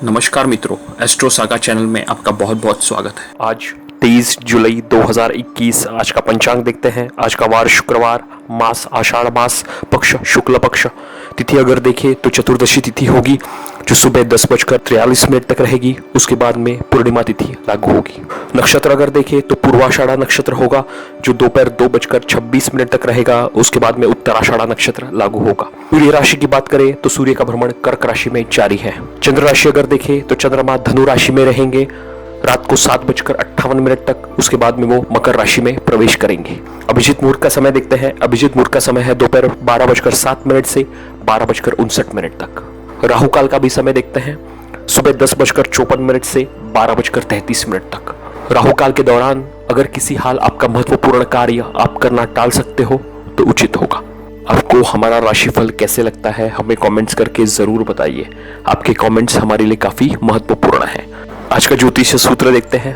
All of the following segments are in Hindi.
नमस्कार मित्रों, एस्ट्रो सागा चैनल में आपका बहुत बहुत स्वागत है। आज 23 जुलाई 2021 आज का पंचांग देखते हैं। आज का वार शुक्रवार, मास आषाढ़ मास, पक्ष शुक्ल पक्ष। तिथि अगर देखें तो चतुर्दशी तिथि होगी जो सुबह 10:43 तक रहेगी। उसके बाद में पूर्णिमा तिथि लागू होगी। नक्षत्र अगर देखें तो पूर्वाषाढ़ा नक्षत्र होगा जो दोपहर 2:26 तक रहेगा। उसके बाद में उत्तराषाढ़ा नक्षत्र लागू होगा। सूर्य राशि की बात करें तो सूर्य का भ्रमण कर्क राशि में जारी है। चंद्र राशि अगर देखें तो चंद्रमा धनु राशि में रहेंगे रात को 7:58 तक। उसके बाद में वो मकर राशि में प्रवेश करेंगे। अभिजीत मुहूर्त का समय देखते हैं। अभिजीत मुहूर्त का समय है दोपहर 12:07 से 12:59 तक। राहु काल का भी समय देखते हैं, सुबह 10:54 से 12:33 तक। राहु काल के दौरान अगर किसी हाल आपका महत्वपूर्ण कार्य आप करना टाल सकते हो तो उचित होगा। आपको हमारा राशिफल कैसे लगता है हमें कमेंट्स करके जरूर बताइए। आपके कमेंट्स हमारे लिए काफी महत्वपूर्ण है। आज का ज्योतिष सूत्र देखते हैं।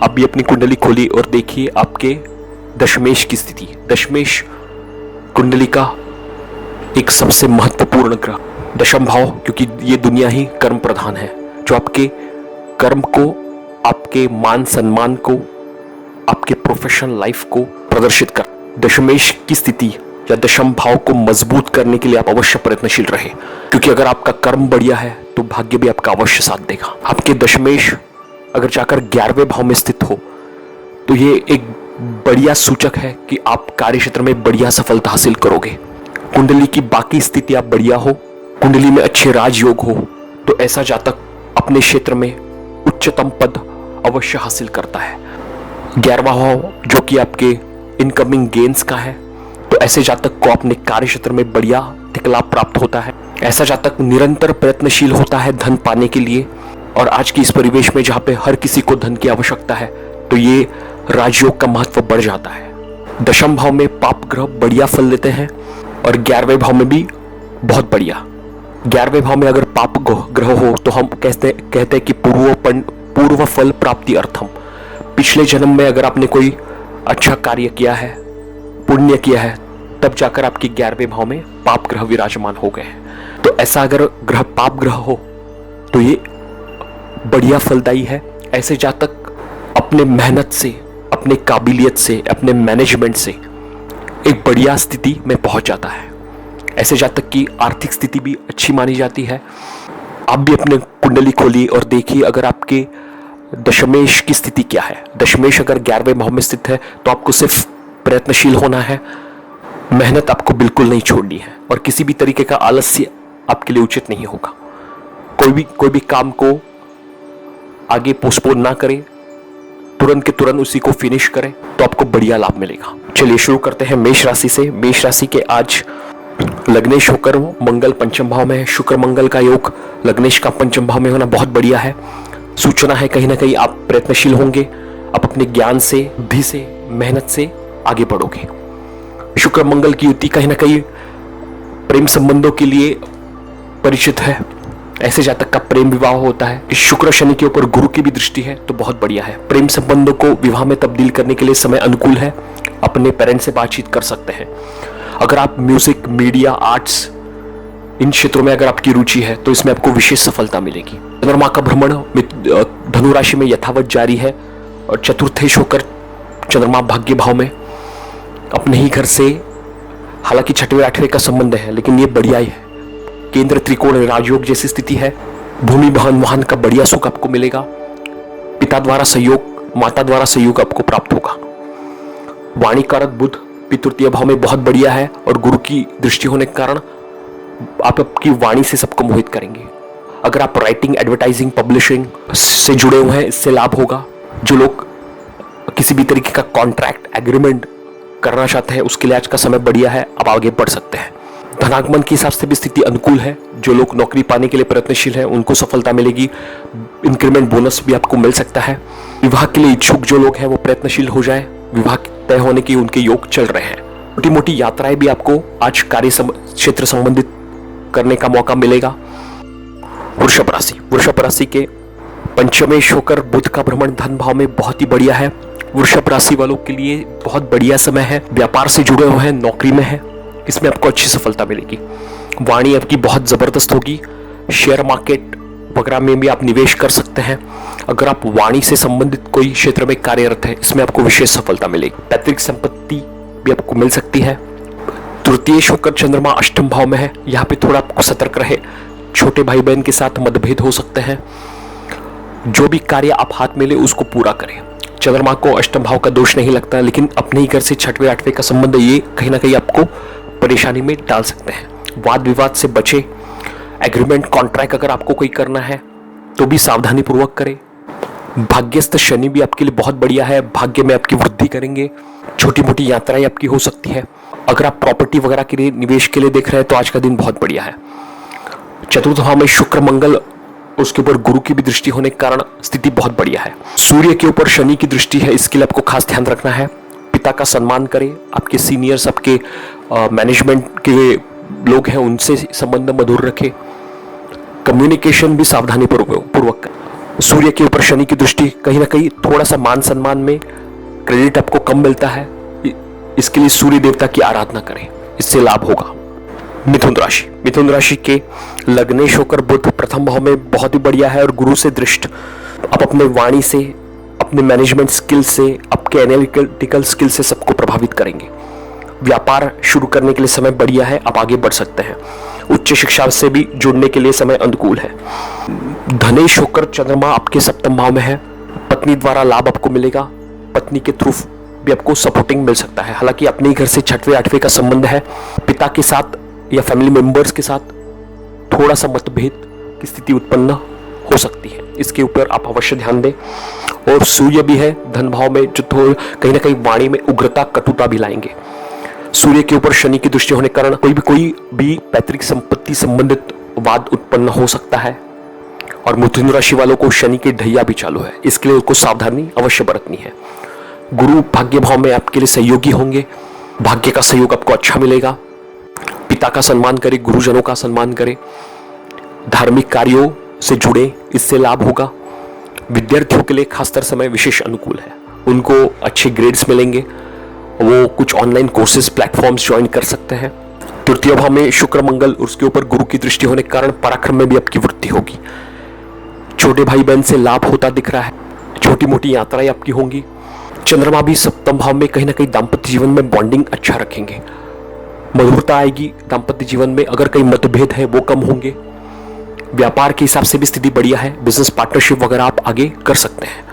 आप भी अपनी कुंडली खोली और देखिए आपके दशमेश की स्थिति। दशमेश कुंडली का एक सबसे महत्वपूर्ण ग्रह। दशम भाव, क्योंकि ये दुनिया ही कर्म प्रधान है, जो आपके कर्म को, आपके मान सम्मान को, आपके प्रोफेशनल लाइफ को प्रदर्शित कर। दशमेश की स्थिति या दशम भाव को मजबूत करने के लिए आप अवश्य प्रयत्नशील रहे, क्योंकि अगर आपका कर्म बढ़िया है तो भाग्य भी आपका अवश्य साथ देगा। आपके दशमेश अगर जाकर 11वें भाव में स्थित हो तो ये एक बढ़िया सूचक है कि आप कार्य क्षेत्र में बढ़िया सफलता हासिल करोगे। कुंडली की बाकी स्थिति आप बढ़िया हो, कुंडली में अच्छे राजयोग हो, तो ऐसा जातक अपने क्षेत्र में उच्चतम पद अवश्य हासिल करता है। 11वां भाव जो कि आपके इनकमिंग गेन्स का है, तो ऐसे जातक को अपने कार्य क्षेत्र में बढ़िया लाभ प्राप्त होता है। ऐसा जातक निरंतर प्रयत्नशील होता है धन पाने के लिए। और आज की इस परिवेश में जहां पे हर किसी को धन की आवश्यकता है, तो ये राजयोग का महत्व बढ़ जाता है। दशम भाव में पाप ग्रह बढ़िया फल देते हैं और 11वें भाव में भी बहुत बढ़िया। 11वें भाव में अगर पाप ग्रह हो तो हम कहते हैं कि पूर्व फल प्राप्ति अर्थम। पिछले जन्म में अगर आपने कोई अच्छा कार्य किया है, पुण्य किया है, तब जाकर आपके 11वें भाव में पाप ग्रह विराजमान हो गए हैं। तो ऐसा अगर ग्रह पाप ग्रह हो तो ये बढ़िया फलदायी है। ऐसे जातक अपने मेहनत से, अपने काबिलियत से, अपने मैनेजमेंट से एक बढ़िया स्थिति में पहुंच जाता है। ऐसे जातक की आर्थिक स्थिति भी अच्छी मानी जाती है। आप भी अपने कुंडली खोलिए और देखिए अगर आपके दशमेश की स्थिति क्या है। दशमेश अगर 11वें भाव में स्थित है तो आपको सिर्फ प्रयत्नशील होना है, मेहनत आपको बिल्कुल नहीं छोड़नी है और किसी भी तरीके का आलस्य आपके लिए उचित नहीं होगा। कोई भी काम को आगे पोस्टपोन ना करें, तुरंत के तुरंत उसी को फिनिश करें तो आपको बढ़िया लाभ मिलेगा। चलिए शुरू करते हैं मेष राशि से। मेष राशि के आज लग्नेश होकर मंगल पंचम भाव में है। शुक्र मंगल का योग लग्नेश का पंचम भाव में होना बहुत बढ़िया है। सूचना है कहीं ना कहीं आप प्रयत्नशील होंगे, आप अपने ज्ञान से, बुद्धि से, मेहनत से आगे बढ़ोगे। शुक्र मंगल की युति कहीं ना कहीं प्रेम संबंधों के लिए परिचित है। ऐसे जातक का प्रेम विवाह होता है। शुक्र शनि के ऊपर गुरु की भी दृष्टि है तो बहुत बढ़िया है। प्रेम संबंधों को विवाह में तब्दील करने के लिए समय अनुकूल है। अपने पेरेंट्स से बातचीत कर सकते हैं। अगर आप म्यूजिक, मीडिया, आर्ट्स इन क्षेत्रों में अगर आपकी रुचि है तो इसमें आपको विशेष सफलता मिलेगी। चंद्रमा का भ्रमण धनु राशि में यथावत जारी है और चतुर्थेश होकर चंद्रमा भाग्य भाव में अपने ही घर से, हालांकि 6वें 8वें का संबंध है लेकिन ये बढ़िया ही है। केंद्र त्रिकोण राजयोग जैसी स्थिति है। भूमि वाहन का बढ़िया सुख आपको मिलेगा। पिता द्वारा सहयोग, माता द्वारा सहयोग आपको प्राप्त होगा। वाणी कारक बुध तृतीय भाव में बहुत बढ़िया है और गुरु की दृष्टि होने के कारण आप आपकी वाणी से सबको मोहित करेंगे। अगर आप राइटिंग, एडवर्टाइजिंग, पब्लिशिंग से जुड़े हुए हैं इससे लाभ होगा। जो लोग किसी भी तरीके का कॉन्ट्रैक्ट, एग्रीमेंट करना चाहते हैं उसके लिए आज का समय बढ़िया है, आप आगे बढ़ सकते हैं। धनागमन के हिसाब से भी स्थिति अनुकूल है। जो लोग नौकरी पाने के लिए प्रयत्नशील हैं उनको सफलता मिलेगी। इंक्रीमेंट बोनस भी आपको मिल सकता है। विवाह के लिए इच्छुक जो लोग हैं वो प्रयत्नशील हो जाए। विवाह तय होने के उनके योग चल रहे हैं। छोटी मोटी यात्राएं भी आपको आज कार्य क्षेत्र संबंधित करने का मौका मिलेगा। वृषभ राशि के पंचमेश होकर बुध का भ्रमण धन भाव में बहुत ही बढ़िया है। वृषभ राशि वालों के लिए बहुत बढ़िया समय है। व्यापार से जुड़े हुए हैं, नौकरी में है, इसमें आपको अच्छी सफलता मिलेगी। वाणी आपकी बहुत जबरदस्त होगी। शेयर मार्केट वगैरह में भी आप निवेश कर सकते हैं। अगर आप वाणी से संबंधित कोई क्षेत्र में कार्यरत है, इसमें आपको विशेष सफलता मिलेगी। पैतृक संपत्ति भी आपको मिल सकती है। तृतीय शुक्र चंद्रमा अष्टम भाव में है, यहाँ पे थोड़ा आपको सतर्क रहे। छोटे भाई बहन के साथ मतभेद हो सकते हैं। जो भी कार्य आप हाथ में ले उसको पूरा करें। चंद्रमा को अष्टम भाव का दोष नहीं लगता, लेकिन अपने ही घर से छठवें आठवें का संबंध ये कहीं ना कहीं आपको परेशानी में डाल सकते हैं। वाद विवाद से बचे। एग्रीमेंट कॉन्ट्रैक्ट अगर आपको कोई करना है तो भी सावधानी पूर्वक करें। भाग्यस्थ शनि भी आपके लिए बहुत बढ़िया है, भाग्य में आपकी वृद्धि करेंगे। छोटी मोटी यात्राएं आपकी हो सकती है। अगर आप प्रॉपर्टी वगैरह के लिए निवेश के लिए देख रहे हैं तो आज का दिन बहुत बढ़िया है। चतुर्थ भाव में शुक्र मंगल, उसके ऊपर गुरु की भी दृष्टि होने के कारण स्थिति बहुत बढ़िया है। सूर्य के ऊपर शनि की दृष्टि है, इसके लिए आपको खास ध्यान रखना है। पिता का सम्मान करें। आपके सीनियर्स, आपके मैनेजमेंट के लोग हैं, उनसे संबंध मधुर रखें। कम्युनिकेशन भी सावधानी पूर्वक करें। सूर्य के ऊपर शनि की दृष्टि कहीं ना कहीं थोड़ा सा मान सम्मान में क्रेडिट आपको कम मिलता है। इसके लिए सूर्य देवता की आराधना करें, इससे लाभ होगा। मिथुन राशि, मिथुन राशि के लग्नेश होकर बुध प्रथम भाव में बहुत ही बढ़िया है और गुरु से दृष्ट। आप अपने वाणी से, अपने मैनेजमेंट स्किल से, आपके एनालिटिकल स्किल से सबको प्रभावित करेंगे। व्यापार शुरू करने के लिए समय बढ़िया है, आप आगे बढ़ सकते हैं। उच्च शिक्षा से भी जुड़ने के लिए समय अनुकूल है। धनेश होकर चंद्रमा आपके सप्तम भाव में है। पत्नी द्वारा लाभ आपको मिलेगा। पत्नी के थ्रू भी आपको सपोर्टिंग मिल सकता है। हालांकि अपने ही घर से छठवें आठवें का संबंध है। पिता के साथ या फैमिली मेंबर्स के साथ थोड़ा सा मतभेद की स्थिति उत्पन्न हो सकती है, इसके ऊपर आप अवश्य ध्यान दें। और सूर्य भी है धन भाव में, जो कहीं ना कहीं वाणी में उग्रता कटुता भी लाएंगे। सूर्य के ऊपर शनि की दृष्टि होने के कारण कोई भी पैतृक संपत्ति संबंधित वाद उत्पन्न हो सकता है। और मिथुन राशि वालों को शनि की ढैया भी चालू है, इसके लिए उनको सावधानी अवश्य बरतनी है। गुरु भाग्य भाव में आपके लिए सहयोगी होंगे। भाग्य का सहयोग आपको अच्छा मिलेगा। पिता का सम्मान करें, गुरुजनों का सम्मान करें। धार्मिक कार्यों से जुड़े, इससे लाभ होगा। विद्यार्थियों के लिए खासकर समय विशेष अनुकूल है। उनको अच्छे ग्रेड्स मिलेंगे। वो कुछ ऑनलाइन कोर्सेज प्लेटफॉर्म्स ज्वाइन कर सकते हैं। तृतीय भाव में शुक्र मंगल, उसके ऊपर गुरु की दृष्टि होने के कारण पराक्रम में भी आपकी वृद्धि होगी। छोटे भाई बहन से लाभ होता दिख रहा है। छोटी मोटी यात्राएं आपकी होंगी। चंद्रमा भी सप्तम भाव में कहीं ना कहीं दाम्पत्य जीवन में बॉन्डिंग अच्छा रखेंगे। मधुरता आएगी दाम्पत्य जीवन में। अगर कहीं मतभेद है वो कम होंगे। व्यापार के हिसाब से भी स्थिति बढ़िया है। बिजनेस पार्टनरशिप वगैरह आप आगे कर सकते हैं।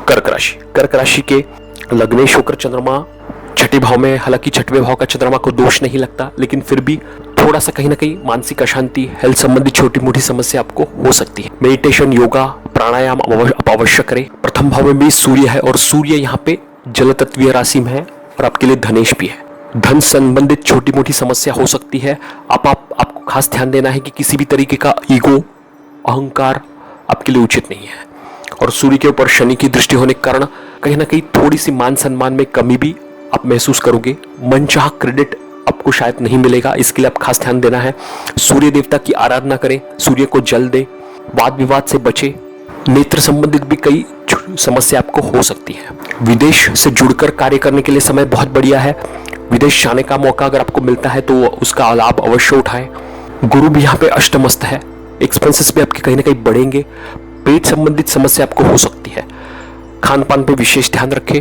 कर्क राशि, कर्क राशि के लग्नेश होकर चंद्रमा छठे भाव में। हालांकि छठवें भाव का चंद्रमा को दोष नहीं लगता, लेकिन फिर भी थोड़ा सा कहीं ना कहीं मानसिक अशांति, हेल्थ संबंधी छोटी मोटी समस्या आपको हो सकती है। मेडिटेशन, योगा, प्राणायाम आप अवश्य करें। प्रथम भाव में भी सूर्य है और सूर्य यहाँ पे जल तत्वीय राशि में है और आपके लिए धनेश भी है। धन संबंधित छोटी मोटी समस्या हो सकती है। आपको खास ध्यान देना है कि किसी भी तरीके का ईगो, अहंकार आपके लिए उचित नहीं है। और सूर्य के ऊपर शनि की दृष्टि होने के कारण कहीं ना कहीं थोड़ी सी मान सम्मान में कमी भी आप महसूस करोगे। मनचाह क्रेडिट आपको शायद नहीं मिलेगा, इसके लिए आप खास ध्यान देना है। सूर्य देवता की आराधना करें, सूर्य को जल दें। वाद विवाद से बचे। नेत्र संबंधित भी कई समस्या आपको हो सकती है। विदेश से जुड़कर कार्य करने के लिए समय बहुत बढ़िया है। विदेश जाने का मौका अगर आपको मिलता है तो उसका लाभ अवश्य उठाएं। गुरु भी यहाँ पे अष्टमस्त है। एक्सपेंसेस भी आपके कहीं ना कहीं बढ़ेंगे। पेट संबंधित समस्या आपको हो सकती है। खान पान पे विशेष ध्यान रखें।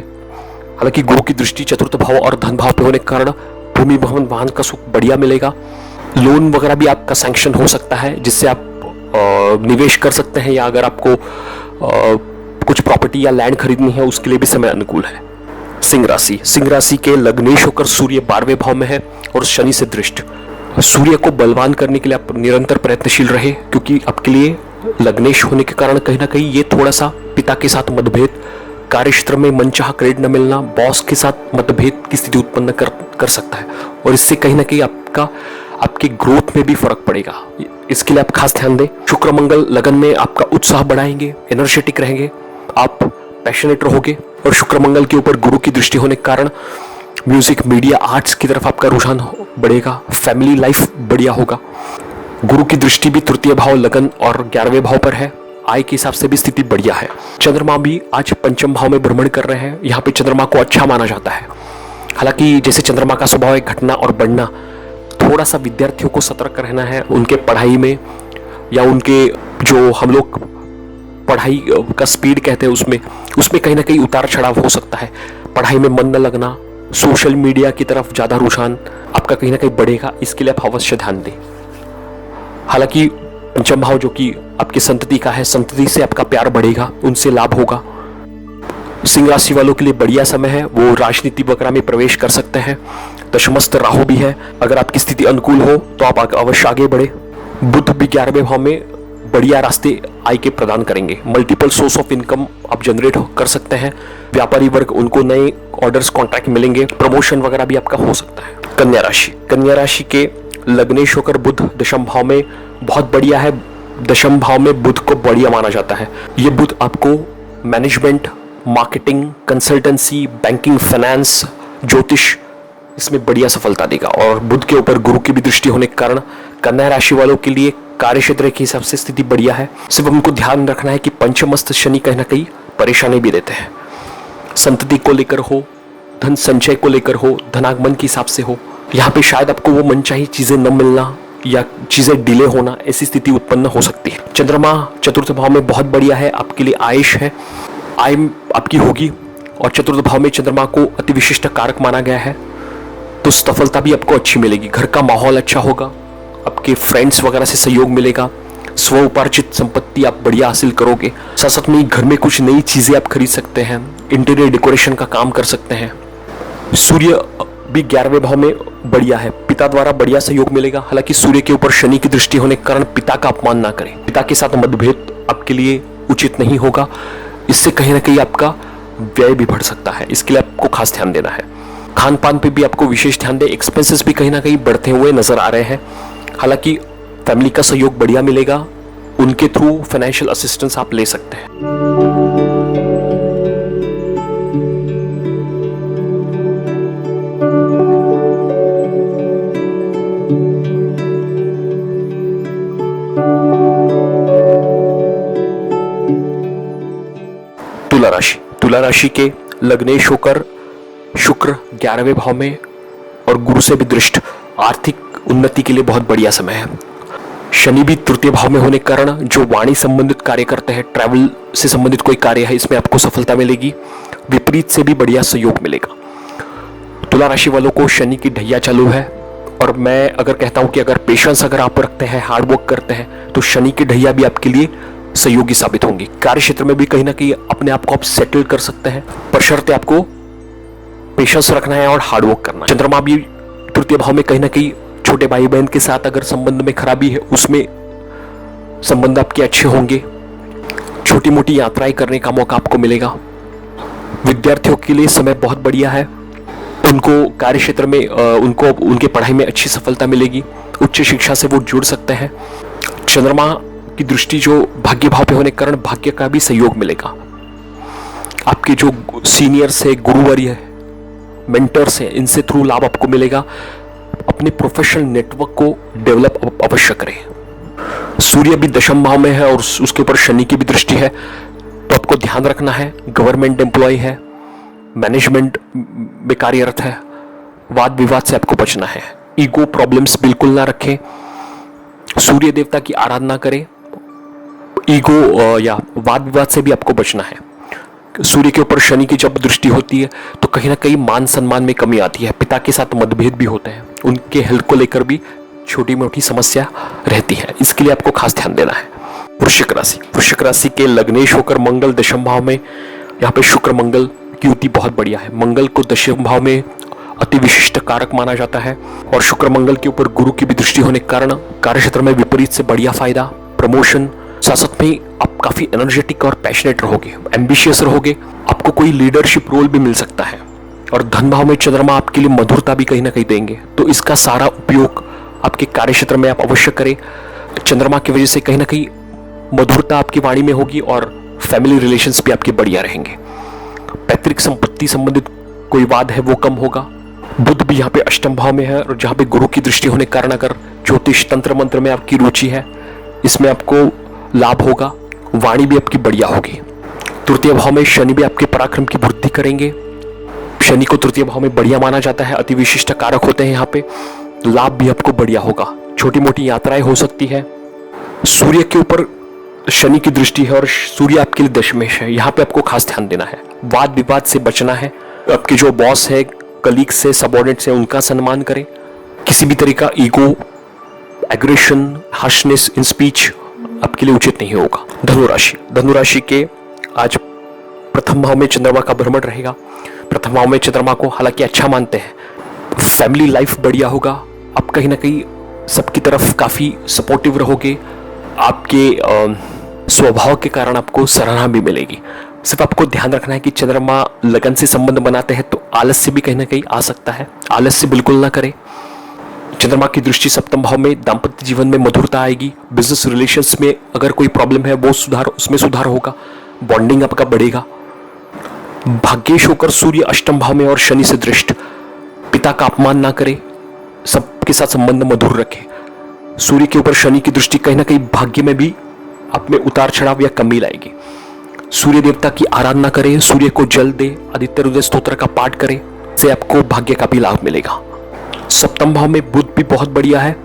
हालांकि गुरु की दृष्टि चतुर्थ भाव और धन भाव पे होने के कारण भूमि भवन वाहन का सुख बढ़िया मिलेगा। लोन वगैरह भी आपका सैंक्शन हो सकता है, जिससे आप निवेश कर सकते हैं। या अगर आपको कुछ प्रॉपर्टी या लैंड खरीदनी है उसके लिए भी समय अनुकूल है। सिंह राशि, सिंह राशि के लग्नेश होकर सूर्य 12वें भाव में है और शनि से दृष्ट। सूर्य को बलवान करने के लिए आप निरंतर प्रयत्नशील रहे, क्योंकि आपके लिए लग्नेश होने के कारण कहीं ना कहीं ये थोड़ा सा पिता के साथ मतभेद, कार्यक्षेत्र में मनचाहा क्रेडिट न मिलना, बॉस के साथ मतभेद की स्थिति उत्पन्न कर सकता है। और इससे कहीं ना कहीं आपके ग्रोथ में भी फर्क पड़ेगा। इसके लिए आप खास ध्यान दें। शुक्र मंगल लगन में आपका उत्साह बढ़ाएंगे, एनर्जेटिक रहेंगे, आप पैशनेट रहोगे। और शुक्र मंगल के ऊपर गुरु की दृष्टि होने के कारण म्यूजिक, मीडिया, आर्ट्स की तरफ आपका रुझान बढ़ेगा। फैमिली लाइफ बढ़िया होगा। गुरु की दृष्टि भी तृतीय भाव लगन और 11वें भाव पर है। आय के हिसाब से भी स्थिति बढ़िया है। चंद्रमा भी आज पंचम भाव में भ्रमण कर रहे हैं। यहाँ पे चंद्रमा को अच्छा माना जाता है। हालांकि जैसे चंद्रमा का स्वभाव है घटना और बढ़ना, थोड़ा सा विद्यार्थियों को सतर्क रहना है उनके पढ़ाई में, या उनके जो हम लोग पढ़ाई का स्पीड कहते हैं उसमें कहीं ना कहीं उतार चढ़ाव हो सकता है। पढ़ाई में मन न लगना, सोशल मीडिया की तरफ ज़्यादा रुझान आपका कहीं ना कहीं बढ़ेगा, इसके लिए आप अवश्य ध्यान दें। हालांकि पंचम भाव जो कि आपकी संतति का है, संतति से आपका प्यार बढ़ेगा, उनसे लाभ होगा। सिंह राशि वालों के लिए बढ़िया समय है, वो राजनीति वगैरह में प्रवेश कर सकते हैं। दशमस्थ राहु भी है, अगर आपकी स्थिति अनुकूल हो तो आप अवश्य आगे बढ़े। बुध भी 11वें भाव में बढ़िया रास्ते आय के प्रदान करेंगे। मल्टीपल सोर्स ऑफ इनकम आप जनरेट कर सकते हैं। व्यापारी वर्ग, उनको नए ऑर्डर्स कॉन्ट्रैक्ट मिलेंगे, प्रमोशन वगैरह भी आपका हो सकता है। कन्या राशि के लग्नेश होकर बुध दशम भाव में बहुत बढ़िया है। दशम भाव में बुध को बढ़िया माना जाता है। ये बुध आपको management, marketing, consultancy, banking, finance, ज्योतिष, इसमें बढ़िया सफलता देगा। और बुध के ऊपर गुरु की भी दृष्टि होने के कारण कन्या राशि वालों के लिए कार्य क्षेत्र के हिसाब से स्थिति बढ़िया है। सिर्फ हमको ध्यान रखना है कि पंचमस्थ शनि कहीं ना कहीं परेशानी भी देते हैं। संतति को लेकर हो, धन संचय को लेकर हो, धनागमन के हिसाब से हो, यहाँ पे शायद आपको वो मनचाही चीजें न मिलना या चीजें डिले होना, ऐसी स्थिति उत्पन्न हो सकती है। चंद्रमा चतुर्थ भाव में बहुत बढ़िया है, आपके लिए आयुष है, आय आपकी होगी। और चतुर्थ भाव में चंद्रमा को अति विशिष्ट कारक माना गया है, तो सफलता भी आपको अच्छी मिलेगी। घर का माहौल अच्छा होगा, आपके फ्रेंड्स वगैरह से सहयोग मिलेगा, स्व उपार्जित संपत्ति आप बढ़िया हासिल करोगे। साथ साथ में घर में कुछ नई चीजें आप खरीद सकते हैं, इंटीरियर डेकोरेशन का काम कर सकते हैं। सूर्य भी 11वें भाव में बढ़िया है, पिता द्वारा बढ़िया सहयोग मिलेगा। हालांकि सूर्य के ऊपर शनि की दृष्टि होने के कारण पिता का अपमान ना करें, पिता के साथ मतभेद आपके लिए उचित नहीं होगा, इससे कहीं ना कहीं आपका व्यय भी बढ़ सकता है, इसके लिए आपको खास ध्यान देना है। खान पान पे भी आपको विशेष ध्यान दें, एक्सपेंसेस भी कहीं ना कहीं बढ़ते हुए नजर आ रहे हैं। हालांकि फैमिली का सहयोग बढ़िया मिलेगा, उनके थ्रू फाइनेंशियल असिस्टेंस आप ले सकते हैं। तुला राशि के लग्नेश होकर शुक्र 11वें भाव में और गुरु से भी दृष्ट, आर्थिक उन्नति के लिए बहुत बढ़िया समय है। शनि भी तृतीय भाव में होने के कारण जो वाणी संबंधित कार्य करते हैं, ट्रैवल से संबंधित कोई कार्य है, इसमें आपको सफलता मिलेगी। विपरीत से भी बढ़िया सहयोग मिलेगा। तुला राशि वालों को शनि की ढैया चालू है, और मैं अगर कहता हूं कि अगर पेशेंस अगर आप रखते हैं, हार्ड वर्क करते हैं, तो शनि की ढैया भी आपके लिए सहयोगी साबित होंगी। कार्य क्षेत्र में भी कहीं ना कहीं अपने आप को आप सेटल कर सकते हैं, पर शर्त आपको पेशेंस रखना है और हार्ड वर्क करना है। चंद्रमा भी तृतीय भाव में कहीं ना कहीं छोटे भाई बहन के साथ अगर संबंध में खराबी है, उसमें संबंध आपके अच्छे होंगे। छोटी मोटी यात्राएं करने का मौका आपको मिलेगा। विद्यार्थियों के लिए समय बहुत बढ़िया है, उनको कार्य क्षेत्र में उनको उनके पढ़ाई में अच्छी सफलता मिलेगी, उच्च शिक्षा से वो जुड़ सकते हैं। चंद्रमा की दृष्टि जो भाग्य भाव पे होने के कारण भाग्य का भी सहयोग मिलेगा। आपके जो सीनियर्स है, गुरुवर्य है, मेंटर्स है, इनसे थ्रू लाभ आपको मिलेगा। अपने प्रोफेशनल नेटवर्क को डेवलप अवश्य करें। सूर्य भी दशम भाव में है और उसके ऊपर शनि की भी दृष्टि है, तो आपको ध्यान रखना है। गवर्नमेंट एम्प्लॉय है, मैनेजमेंट में कार्यरत है, वाद विवाद से आपको बचना है। ईगो प्रॉब्लम्स बिल्कुल ना रखें, सूर्य देवता की आराधना करें। ईगो या वाद विवाद से भी आपको बचना है। सूर्य के ऊपर शनि की जब दृष्टि होती है तो कहीं ना कहीं मान सम्मान में कमी आती है, पिता के साथ मतभेद भी होते हैं, उनके हेल्थ को लेकर भी छोटी मोटी समस्या रहती है, इसके लिए आपको खास ध्यान देना है। वृश्चिक राशि के लग्नेश होकर मंगल दशम भाव में, यहाँ पे शुक्र मंगल की युति बहुत बढ़िया है। मंगल को दशम भाव में अति विशिष्ट कारक माना जाता है, और शुक्र मंगल के ऊपर गुरु की भी दृष्टि होने के कारण कार्य क्षेत्र में विपरीत से बढ़िया फायदा, प्रमोशन। साथ में आप काफी एनर्जेटिक और पैशनेट रहोगे, एम्बिशियस रहोगे, आपको कोई लीडरशिप रोल भी मिल सकता है। और धन भाव में चंद्रमा आपके लिए मधुरता भी कहीं ना कहीं देंगे, तो इसका सारा उपयोग आपके कार्य क्षेत्र में आप अवश्य करें। चंद्रमा की वजह से कहीं ना कहीं मधुरता आपकी वाणी में होगी और फैमिली रिलेशंस भी आपके बढ़िया रहेंगे। पैतृक संपत्ति संबंधित कोई वाद है वो कम होगा। बुध भी यहाँ पे अष्टम भाव में है और जहाँ पे गुरु की दृष्टि होने के कारण अगर ज्योतिष तंत्र मंत्र में आपकी रुचि है, इसमें आपको लाभ होगा। वाणी भी आपकी बढ़िया होगी। तृतीय भाव में शनि भी आपके पराक्रम की वृद्धि करेंगे। शनि को तृतीय भाव में बढ़िया माना जाता है, अति विशिष्ट कारक होते हैं यहाँ पे। लाभ भी आपको बढ़िया होगा। छोटी मोटी यात्राएं हो सकती है। सूर्य के ऊपर शनि की दृष्टि है और सूर्य आपके लिए दशमेश है। यहाँ पे आपको खास ध्यान देना है। वाद विवाद से बचना है। आपके जो बॉस है, कलीग से, सबऑर्डिनेट से, उनका सम्मान करें। किसी भी तरह का ego, aggression, harshness in speech आपके लिए उचित नहीं होगा। धनुराशि के आज प्रथम भाव में चंद्रमा का भ्रमण रहेगा। प्रथम भाव में चंद्रमा को हालांकि अच्छा मानते हैं। फैमिली लाइफ बढ़िया होगा। आप कहीं ना कहीं सबकी तरफ काफी सपोर्टिव रहोगे। आपके स्वभाव के कारण आपको सराहना भी मिलेगी। सिर्फ आपको ध्यान रखना है कि चंद्रमा लगन से संबंध बनाते हैं तो आलस्य भी कहीं ना कहीं आ सकता है। आलस्य बिल्कुल ना करें। चंद्रमा की दृष्टि सप्तम भाव में, दाम्पत्य जीवन में मधुरता आएगी। बिजनेस रिलेशंस में अगर कोई प्रॉब्लम है वो उसमें सुधार होगा। बॉन्डिंग आपका बढ़ेगा। भाग्येश होकर सूर्य अष्टम भाव में और शनि से दृष्ट। पिता का अपमान ना करे, सबके साथ संबंध मधुर रखे। सूर्य के ऊपर शनि की दृष्टि कहीं ना कहीं भाग्य में भी आप में उतार चढ़ाव या कमी लाएगी। सूर्य देवता की आराधना करें, सूर्य को जल दे, आदित्य हृदय स्तोत्र का पाठ करें, से आपको भाग्य का भी लाभ मिलेगा। सप्तम भाव में बुध भी बहुत बढ़िया है।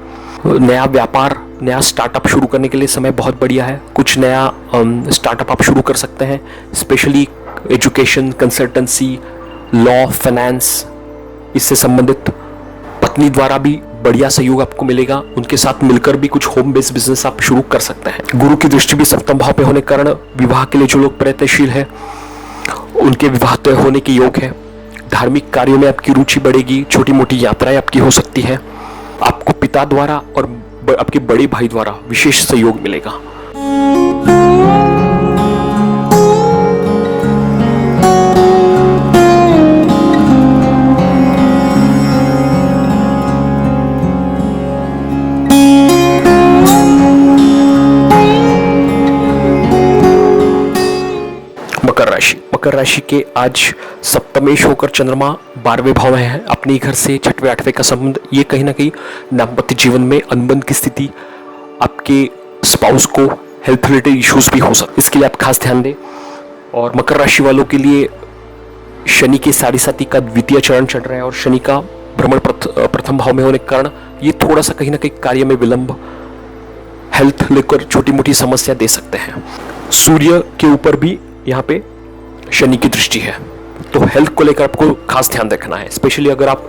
नया व्यापार, नया स्टार्टअप शुरू करने के लिए समय बहुत बढ़िया है। कुछ नया स्टार्टअप आप शुरू कर सकते हैं। Specially education, consultancy, law, finance, इससे संबंधित। पत्नी द्वारा भी बढ़िया सहयोग आपको मिलेगा। उनके साथ मिलकर भी कुछ होम बेस्ड बिजनेस आप शुरू कर सकते हैं। गुरु की दृष्टि भी सप्तम भाव पे होने के कारण विवाह के लिए जो लोग प्रयत्नशील है उनके विवाह तय होने के योग है। धार्मिक कार्यों में आपकी रुचि बढ़ेगी। छोटी मोटी यात्राएं आपकी हो सकती है। आपको पिता द्वारा और आपके बड़े भाई द्वारा विशेष सहयोग मिलेगा। मकर राशि के आज सप्तमेश होकर चंद्रमा 12वें भाव में है। अपने घर से 6वें 8वें का संबंध, ये कहीं ना कहीं दाम्पत्य जीवन में अनबन की स्थिति, आपके स्पाउस को हेल्थ रिलेटेड इश्यूज भी हो सकते, इसके लिए आप खास ध्यान दें। और मकर राशि वालों के लिए शनि के 7.5 का द्वितीय चरण चल रहा है और शनि का भ्रमण प्रथम भाव में होने के कारण ये थोड़ा सा कहीं ना कहीं कार्य में विलंब, हेल्थ लेकर छोटी मोटी समस्या दे सकते हैं। सूर्य के ऊपर भी यहाँ पे शनि की दृष्टि है, तो हेल्थ को लेकर आपको खास ध्यान रखना है। स्पेशली अगर आप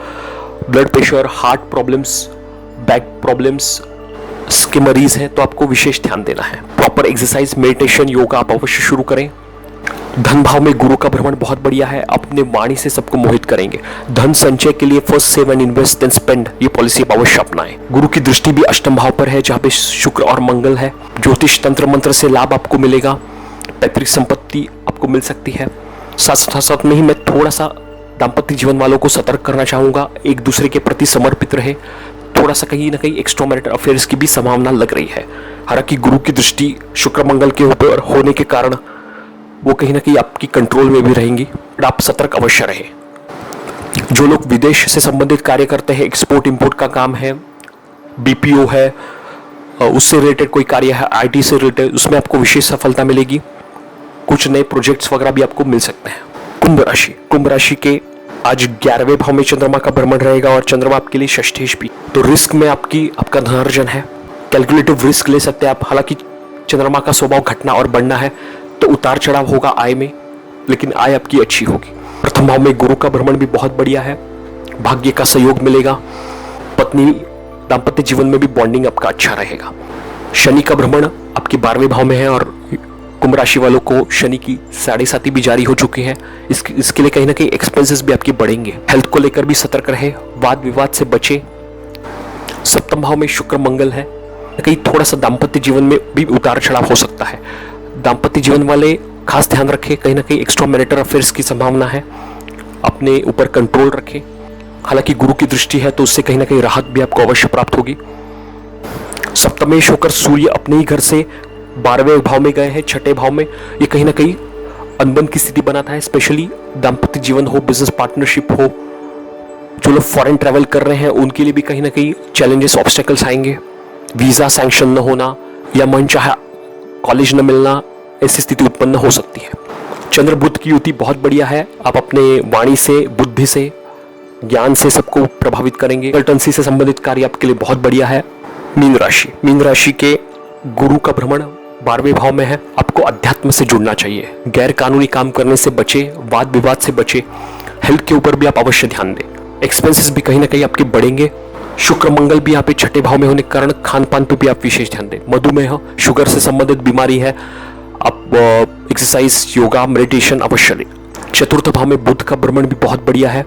blood pressure, heart problems, back problems के मरीज हैं तो आपको विशेष ध्यान देना है। प्रॉपर एक्सरसाइज, मेडिटेशन, योगा आप अवश्य शुरू करें। धन भाव में गुरु का भ्रमण बहुत बढ़िया है। अपने वाणी से सबको मोहित करेंगे। धन संचय के लिए first save and invest then spend, ये पॉलिसी आप अवश्य अपनाएं। गुरु की दृष्टि भी अष्टम भाव पर है जहाँ पे शुक्र और मंगल है। ज्योतिष तंत्र मंत्र से लाभ आपको मिलेगा। पैतृक संपत्ति आपको मिल सकती है। साथ में ही मैं थोड़ा सा दाम्पत्य जीवन वालों को सतर्क करना चाहूंगा। एक दूसरे के प्रति समर्पित रहे। थोड़ा सा कहीं ना कहीं एक्स्ट्रा मैरिटल अफेयर्स की भी संभावना लग रही है। हालांकि गुरु की दृष्टि शुक्र मंगल के ऊपर होने के कारण वो कहीं ना कहीं आपकी कंट्रोल में भी रहेंगी। आप सतर्क अवश्य रहे। जो लोग विदेश से संबंधित कार्य करते हैं, एक्सपोर्ट इंपोर्ट का काम है, बीपीओ है, उससे रिलेटेड कोई कार्य है, आईटी से रिलेटेड, उसमें आपको विशेष सफलता मिलेगी। कुछ नए प्रोजेक्ट्स वगैरह भी आपको मिल सकते हैं। कुंभ राशि के आज 11वें भाव में चंद्रमा का भ्रमण रहेगा और चंद्रमा आपके लिए षष्ठेश भी, तो रिस्क में आपका धनार्जन है। कैलकुलेटिव रिस्क ले सकते हैं आप। हालांकि चंद्रमा का स्वभाव घटना और बढ़ना है, तो उतार चढ़ाव होगा आय में, लेकिन आय आपकी अच्छी होगी। प्रथम भाव में गुरु का भ्रमण भी बहुत बढ़िया है। भाग्य का सहयोग मिलेगा। पत्नी दाम्पत्य जीवन में भी बॉन्डिंग आपका अच्छा रहेगा। शनि का भ्रमण आपके 12वें भाव में है और कुंभ राशि वालों को शनि की 7.5 भी जारी हो चुकी है। इसके लिए कहीं ना कहीं एक्सपेंसेस भी आपके बढ़ेंगे। हेल्थ को लेकर भी सतर्क रहे। वाद विवाद से बचे। सप्तम भाव में शुक्र मंगल है। कहीं थोड़ा सा दाम्पत्य जीवन में भी उतार चढ़ाव हो सकता है। दाम्पत्य जीवन वाले खास ध्यान रखें। कहीं ना कहीं एक्स्ट्रा मैरिटल अफेयर्स की संभावना है। अपने ऊपर कंट्रोल रखें। हालांकि गुरु की दृष्टि है तो उससे कहीं ना कहीं राहत भी आपको अवश्य प्राप्त होगी। सप्तमेश होकर सूर्य अपने ही घर से 12वें भाव में गए हैं, 6ठे भाव में। ये कहीं ना कहीं अनबन की स्थिति बनाता है। स्पेशली दाम्पत्य जीवन हो, बिजनेस पार्टनरशिप हो, जो लोग फॉरेन ट्रैवल कर रहे हैं उनके लिए भी कहीं ना कहीं चैलेंजेस, ऑब्स्टेकल्स आएंगे। वीज़ा सैंक्शन न होना या मनचाहा कॉलेज न मिलना, ऐसी स्थिति उत्पन्न हो सकती है। चंद्र बुध की युति बहुत बढ़िया है। आप अपने वाणी से, बुद्धि से, ज्ञान से सबको प्रभावित करेंगे। कंसल्टेंसी से संबंधित कार्य आपके लिए बहुत बढ़िया है। मीन राशि के गुरु का भ्रमण 12वें भाव में है। आपको अध्यात्म से जुड़ना चाहिए। गैर कानूनी काम करने से बचे, वाद विवाद से बचे। हेल्थ के ऊपर भी आप अवश्य ध्यान दें। एक्सपेंसेस भी कहीं ना कहीं आपके बढ़ेंगे। शुक्र मंगल भी यहाँ पे 6ठे भाव में होने के कारण खान पान पे भी आप विशेष ध्यान दें। मधुमेह, शुगर से संबंधित बीमारी है, आप एक्सरसाइज, योगा, मेडिटेशन अवश्य लें। 4th भाव में बुध का भ्रमण भी बहुत बढ़िया है।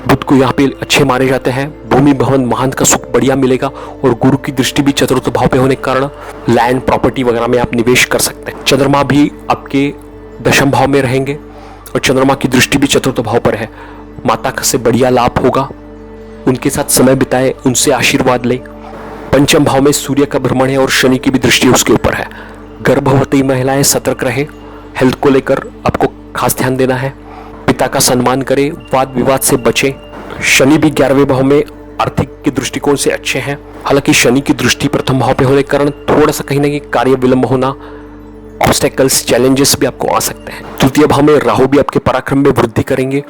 बुध को यहाँ पे अच्छे माने जाते हैं। भूमि भवन महान का सुख बढ़िया मिलेगा और गुरु की दृष्टि भी 4th भाव पे होने के कारण लैंड, प्रॉपर्टी वगैरह में आप निवेश कर सकते हैं। चंद्रमा भी आपके 10वें भाव में रहेंगे और चंद्रमा की दृष्टि भी 4th भाव पर है। माता से बढ़िया लाभ होगा। उनके साथ समय बिताए, उनसे आशीर्वाद लें। 5वें भाव में सूर्य का भ्रमण है और शनि की भी दृष्टि उसके ऊपर है। गर्भवती महिलाएं सतर्क रहे। हेल्थ को लेकर आपको खास ध्यान देना है। पिता का सम्मान करें, वाद विवाद से बचें। शनि भी 11वें भाव में आर्थिक के दृष्टिकोण से अच्छे हैं। हालांकि शनि की दृष्टि 1st भाव पे होने के कारण थोड़ा सा कहीं ना कहीं कार्य विलंब होना, ऑब्स्टेकल्स, चैलेंजेस भी आपको आ सकते हैं। 3य भाव में राहु भी आपके पराक्रम में वृद्धि करेंगे।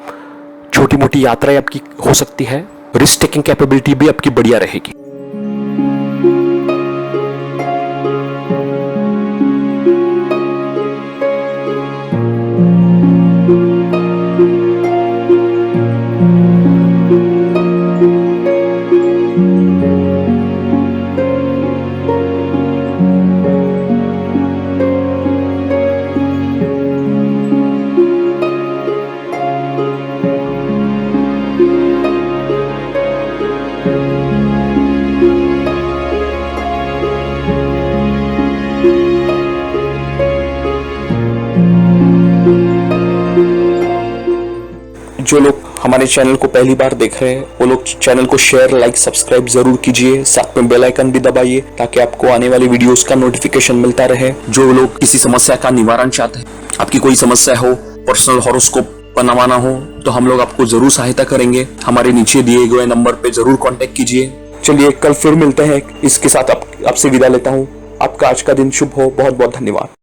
छोटी मोटी यात्राएं आपकी हो सकती है। रिस्क टेकिंग कैपेबिलिटी भी आपकी बढ़िया रहेगी। जो लोग हमारे चैनल को पहली बार देख रहे हैं वो लोग चैनल को शेयर, लाइक, सब्सक्राइब जरूर कीजिए। साथ में बेल आइकन भी दबाइए ताकि आपको आने वाली वीडियोस का नोटिफिकेशन मिलता रहे। जो लोग किसी समस्या का निवारण चाहते हैं, आपकी कोई समस्या हो, पर्सनल हॉरोस्कोप बनवाना हो, तो हम लोग आपको जरूर सहायता करेंगे। हमारे नीचे दिए गए नंबर पे जरूर कॉन्टेक्ट कीजिए। चलिए कल फिर मिलते हैं। इसके साथ आपसे विदा लेता हूँ। आपका आज का दिन शुभ हो। बहुत बहुत धन्यवाद।